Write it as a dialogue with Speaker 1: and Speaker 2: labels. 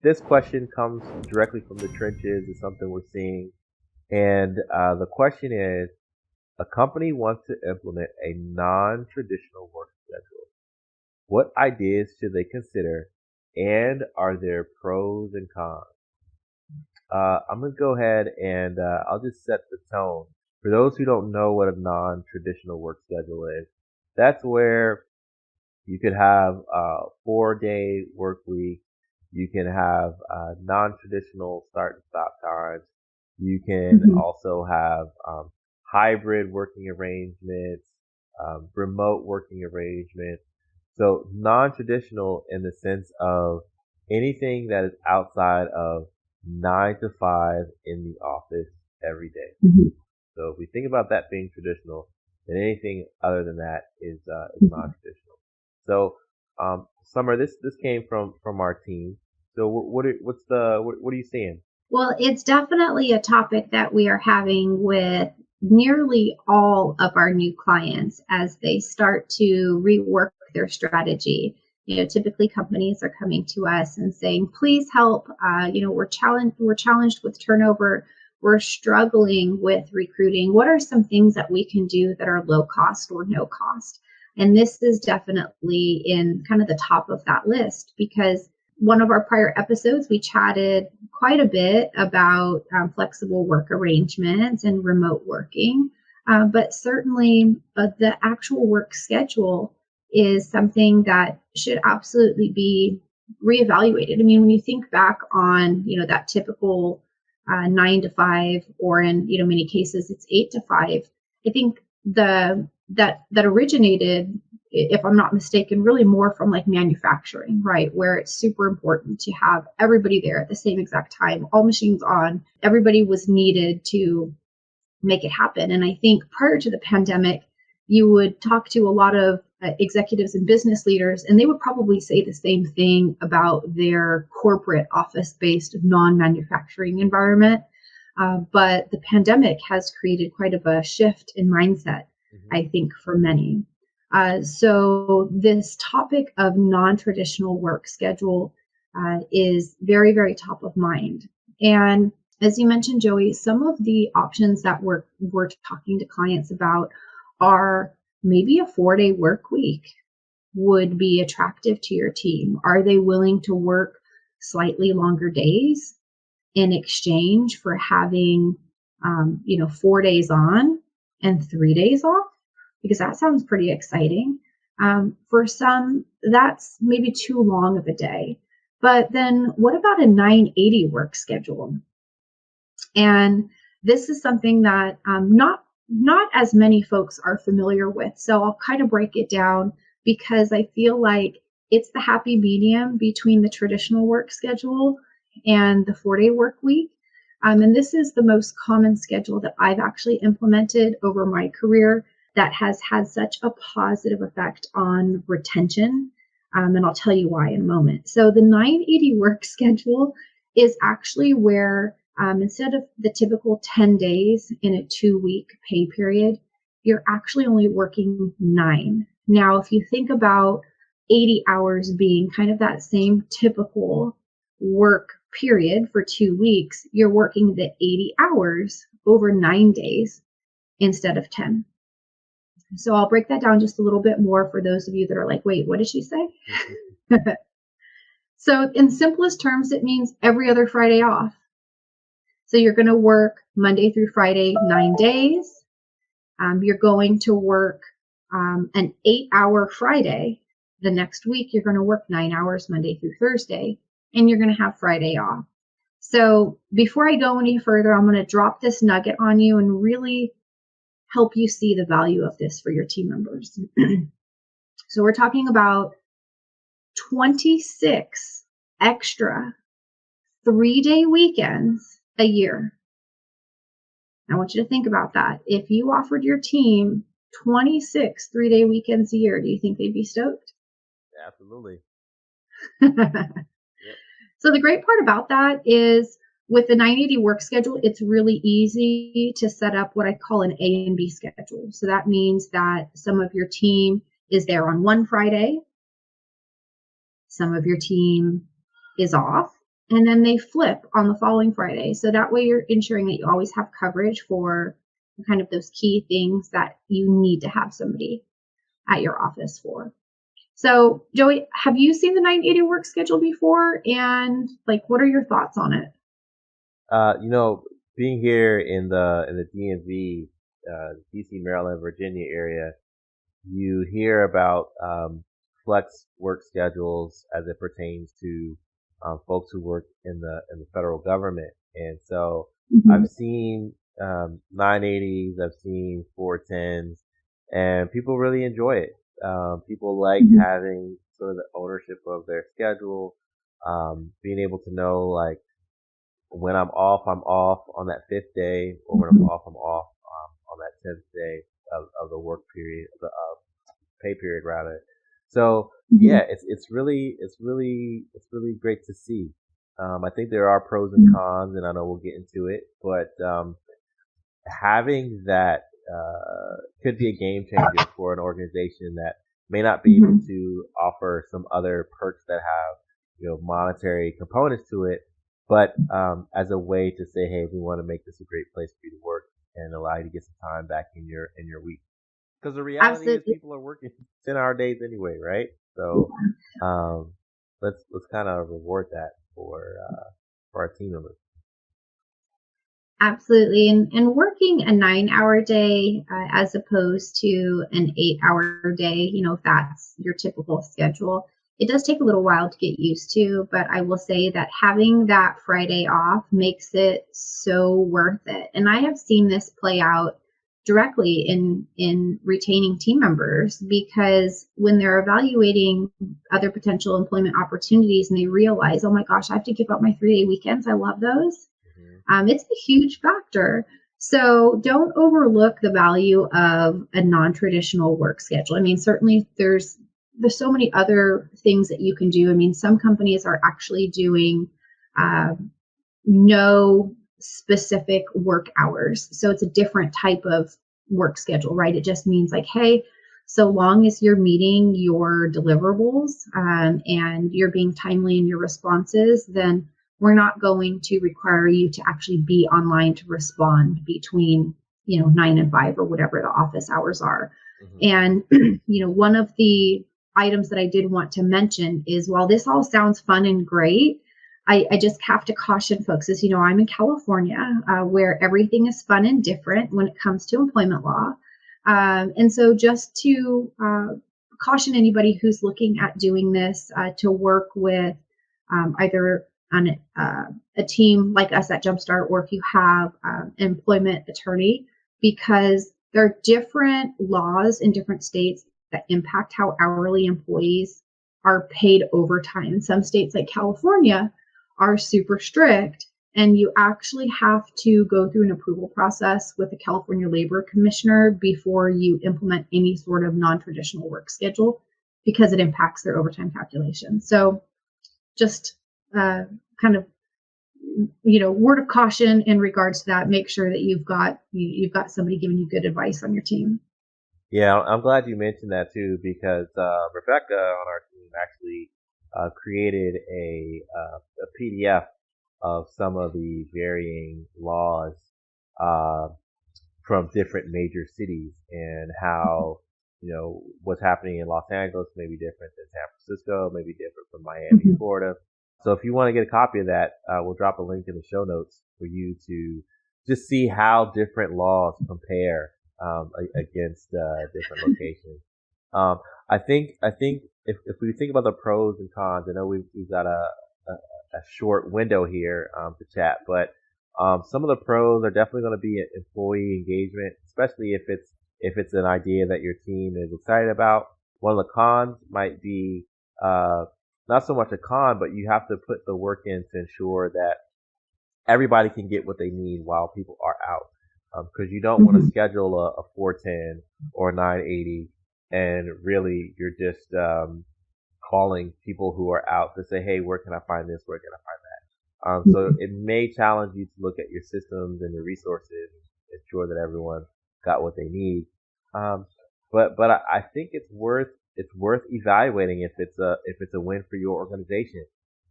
Speaker 1: this question comes directly from the trenches. It's something we're seeing. And the question is, a company wants to implement a non-traditional work schedule. What ideas should they consider? And are there pros and cons? I'm going to go ahead and I'll just set the tone. For those who don't know what a non-traditional work schedule is, that's where you could have a 4-day work week. You can have non-traditional start and stop times. You can
Speaker 2: Hmm.
Speaker 1: also have hybrid working arrangements, remote working arrangements. So non-traditional in the sense of anything that is outside of 9 to 5 in the office every day.
Speaker 2: Hmm.
Speaker 1: So if we think about that being traditional, then anything other than that is
Speaker 2: Hmm.
Speaker 1: non-traditional. So, Summer, this came from our team. So what are you seeing?
Speaker 2: Well, it's definitely a topic that we are having with nearly all of our new clients as they start to rework their strategy. Typically companies are coming to us and saying, "Please help. We're challenged with turnover. We're struggling with recruiting. What are some things that we can do that are low cost or no cost?" And this is definitely in kind of the top of that list because one of our prior episodes, we chatted quite a bit about flexible work arrangements and remote working. But certainly, the actual work schedule is something that should absolutely be reevaluated. I mean, when you think back on, that typical 9 to 5, or in, many cases, it's 8 to 5. I think that originated, if I'm not mistaken, really more from like manufacturing, right? Where it's super important to have everybody there at the same exact time, all machines on, everybody was needed to make it happen. And I think prior to the pandemic, you would talk to a lot of executives and business leaders, and they would probably say the same thing about their corporate office based non manufacturing environment. But the pandemic has created quite of a shift in mindset,
Speaker 1: Hmm.
Speaker 2: I think, for many. So this topic of non-traditional work schedule is very, very top of mind. And as you mentioned, Joey, some of the options that we're talking to clients about are maybe a 4-day work week would be attractive to your team. Are they willing to work slightly longer days in exchange for having, 4 days on and 3 days off? Because that sounds pretty exciting. For some, that's maybe too long of a day. But then what about a 980 work schedule? And this is something that not as many folks are familiar with. So I'll kind of break it down because I feel like it's the happy medium between the traditional work schedule and the 4-day work week. And this is the most common schedule that I've actually implemented over my career that has had such a positive effect on retention. And I'll tell you why in a moment. So the 980 work schedule is actually where, instead of the typical 10 days in a 2-week pay period, you're actually only working 9. Now, if you think about 80 hours being kind of that same typical work period for 2 weeks, you're working the 80 hours over 9 days instead of 10. So I'll break that down just a little bit more for those of you that are like, wait, what did she say? So, in simplest terms, it means every other Friday off. So you're going to work Monday through Friday, 9 days. You're going to work an 8-hour Friday. The next week, you're going to work 9 hours Monday through Thursday, and you're going to have Friday off. So before I go any further, I'm going to drop this nugget on you and really help you see the value of this for your team members. So we're talking about 26 extra 3-day weekends a year. I want you to think about that. If you offered your team 26 3-day weekends a year, do you think they'd be stoked?
Speaker 1: Absolutely. Yep.
Speaker 2: So the great part about that is with the 980 work schedule, it's really easy to set up what I call an A and B schedule. So that means that some of your team is there on one Friday, some of your team is off, and then they flip on the following Friday. So that way you're ensuring that you always have coverage for kind of those key things that you need to have somebody at your office for. So, Joey, have you seen the 980 work schedule before? And like, what are your thoughts on it?
Speaker 1: You know, being here in the DMV, DC, Maryland, Virginia area, you hear about flex work schedules as it pertains to folks who work in the federal government, and so I've
Speaker 2: Mm-hmm.
Speaker 1: seen 980s, I've seen 410s, and people really enjoy it. People like
Speaker 2: Mm-hmm.
Speaker 1: having sort of the ownership of their schedule, being able to know like when I'm off on that fifth day, or when I'm off on that 10th day of the work period, the pay period rather. So
Speaker 2: Mm-hmm.
Speaker 1: yeah, it's really great to see. I think there are pros and cons, and I know we'll get into it, but having that could be a game changer for an organization that may not be able
Speaker 2: Mm-hmm.
Speaker 1: to offer some other perks that have monetary components to it, but as a way to say, hey, we want to make this a great place for you to work and allow you to get some time back in your week. Because the reality is
Speaker 2: Absolutely.
Speaker 1: people are working 10-hour days anyway, right? So um, let's kind of reward that for our team members.
Speaker 2: Absolutely. And working a 9 hour day as opposed to an 8 hour day, if that's your typical schedule, it does take a little while to get used to. But I will say that having that Friday off makes it so worth it. And I have seen this play out directly in retaining team members, because when they're evaluating other potential employment opportunities and they realize, oh my gosh, I have to give up my 3 day weekends. I love those.
Speaker 1: Hmm.
Speaker 2: It's a huge factor. So don't overlook the value of a non-traditional work schedule. I mean, certainly there's so many other things that you can do. I mean, some companies are actually doing uh, no specific work hours. So it's a different type of work schedule, right? It just means like, hey, so long as you're meeting your deliverables and you're being timely in your responses, then we're not going to require you to actually be online to respond between 9 and 5 or whatever the office hours are.
Speaker 1: Hmm.
Speaker 2: And one of the items that I did want to mention is, while this all sounds fun and great, I just have to caution folks, as you know, I'm in California, where everything is fun and different when it comes to employment law. And so just to caution anybody who's looking at doing this, to work with either on a team like us at Jumpstart, or if you have an employment attorney, because there are different laws in different states that impact how hourly employees are paid overtime. In some states like California are super strict, and you actually have to go through an approval process with the California Labor Commissioner before you implement any sort of non-traditional work schedule, because it impacts their overtime calculation. So just uh, kind of word of caution in regards to that. Make sure that you've got somebody giving you good advice on your team.
Speaker 1: Yeah, I'm glad you mentioned that too, because Rebecca on our team actually created a PDF of some of the varying laws uh, from different major cities, and how what's happening in Los Angeles may be different than San Francisco, may be different from Miami,
Speaker 2: Mhm.
Speaker 1: Florida. So if you want to get a copy of that, we'll drop a link in the show notes for you to just see how different laws compare against different locations. Um, I think if we think about the pros and cons, I know we've got a short window here to chat, but some of the pros are definitely going to be employee engagement, especially if it's an idea that your team is excited about. One of the cons might be uh, not so much a con, but you have to put the work in to ensure that everybody can get what they need while people are out. Because you don't want to
Speaker 2: Mhm.
Speaker 1: schedule a 410 or a 980, and really you're just calling people who are out to say, hey, where can I find this? Where can I find that? So
Speaker 2: Mhm.
Speaker 1: it may challenge you to look at your systems and your resources, and ensure that everyone got what they need. Um, but I think it's worth evaluating if it's a win for your organization.